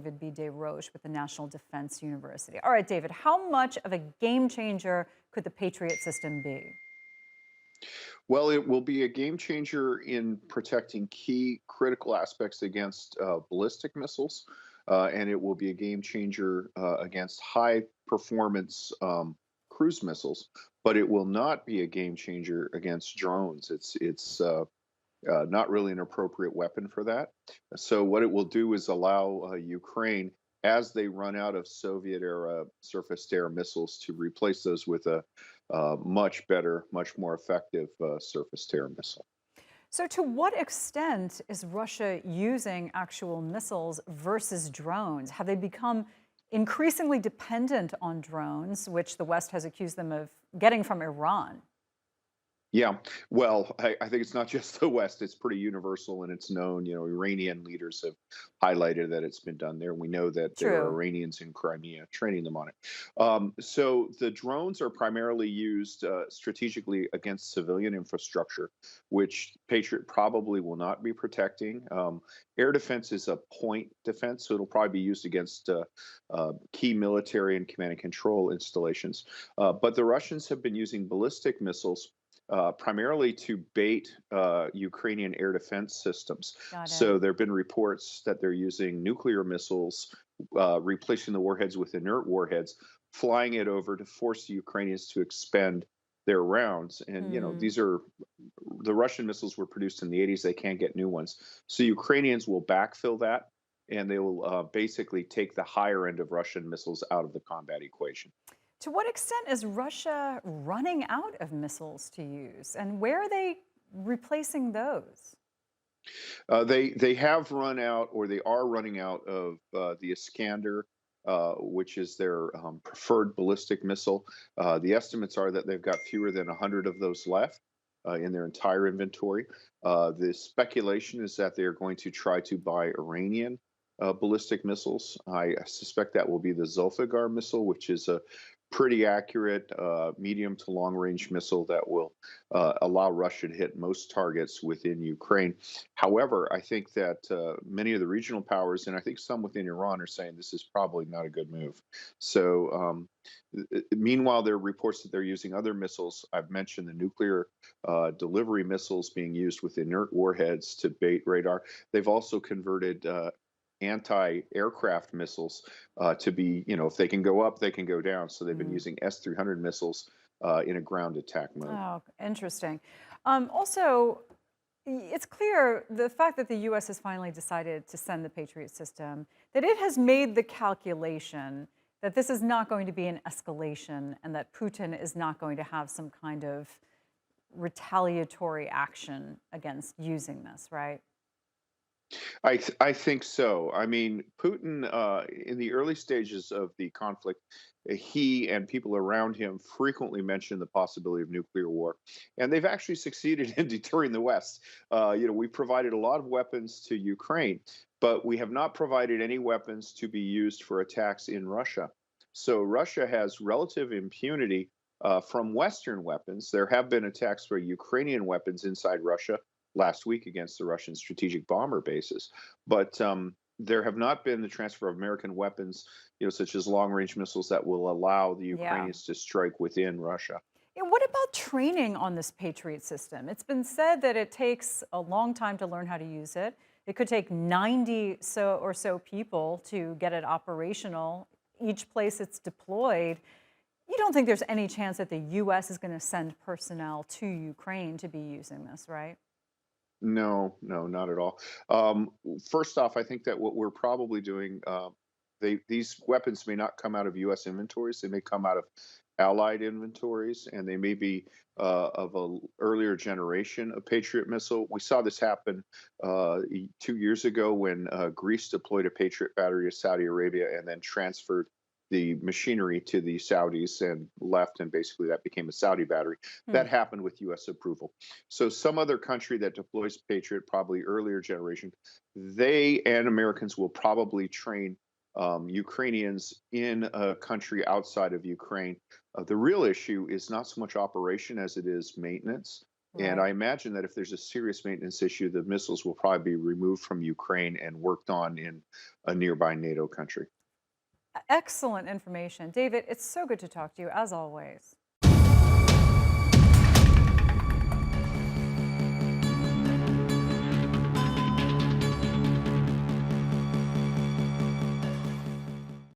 David B. Des Roches with the National Defense University. All right, David, how much of a game changer could the Patriot system be? Well, it will be a game changer in protecting key critical aspects against ballistic missiles, and it will be a game changer against high performance cruise missiles. But it will not be a game changer against drones. It's not really an appropriate weapon for that. So what it will do is allow Ukraine, as they run out of Soviet era surface-to-air missiles, to replace those with a much better, much more effective surface-to-air missile. So, to what extent is Russia using actual missiles versus drones? Have they become increasingly dependent on drones, which the West has accused them of getting from Iran? Yeah, well, I think it's not just the West. It's pretty universal and it's known. Iranian leaders have highlighted that it's been done there. We know that there are True. Iranians in Crimea training them on it. So the drones are primarily used strategically against civilian infrastructure, which Patriot probably will not be protecting. Air defense is a point defense, so it'll probably be used against key military and command and control installations. But the Russians have been using ballistic missiles primarily to bait Ukrainian air defense systems. Got it. So there have been reports that they're using nuclear missiles, replacing the warheads with inert warheads, flying it over to force the Ukrainians to expend their rounds. And Hmm. these are the Russian missiles were produced in the 80s. They can't get new ones, so Ukrainians will backfill that, and they will basically take the higher end of Russian missiles out of the combat equation. To what extent is Russia running out of missiles to use? And where are they replacing those? They have run out, or they are running out of the Iskander, which is their preferred ballistic missile. The estimates are that they've got fewer than 100 of those left in their entire inventory. The speculation is that they are going to try to buy Iranian ballistic missiles. I suspect that will be the Zulfiqar missile, which is a pretty accurate medium to long range missile that will allow Russia to hit most targets within Ukraine. However, I think that many of the regional powers, and I think some within Iran, are saying this is probably not a good move. So, meanwhile, there are reports that they're using other missiles. I've mentioned the nuclear delivery missiles being used with inert warheads to bait radar. They've also converted anti-aircraft missiles to be, if they can go up, they can go down. So they've been Hmm. using S-300 missiles in a ground attack mode. Oh, interesting. Also, it's clear the fact that the US has finally decided to send the Patriot system, that it has made the calculation that this is not going to be an escalation and that Putin is not going to have some kind of retaliatory action against using this, right? I think so. I mean, Putin, in the early stages of the conflict, he and people around him frequently mentioned the possibility of nuclear war, and they've actually succeeded in deterring the West. We provided a lot of weapons to Ukraine, but we have not provided any weapons to be used for attacks in Russia. So Russia has relative impunity from Western weapons. There have been attacks for Ukrainian weapons inside Russia last week against the Russian strategic bomber bases. But there have not been the transfer of American weapons, such as long range missiles that will allow the Yeah. Ukrainians to strike within Russia. And what about training on this Patriot system? It's been said that it takes a long time to learn how to use it. It could take 90 so people to get it operational each place it's deployed. You don't think there's any chance that the US is going to send personnel to Ukraine to be using this, right? No, no, not at all. First off, I think that what we're probably doing, these weapons may not come out of U.S. inventories. They may come out of Allied inventories, and they may be of a earlier generation of Patriot missile. We saw this happen 2 years ago when Greece deployed a Patriot battery to Saudi Arabia and then transferred the machinery to the Saudis and left, and basically that became a Saudi battery. Hmm. That happened with U.S. approval. So some other country that deploys Patriot, probably earlier generation, they and Americans will probably train Ukrainians in a country outside of Ukraine. The real issue is not so much operation as it is maintenance. And Right. I imagine that if there's a serious maintenance issue, the missiles will probably be removed from Ukraine and worked on in a nearby NATO country. Excellent information. David, it's so good to talk to you, as always.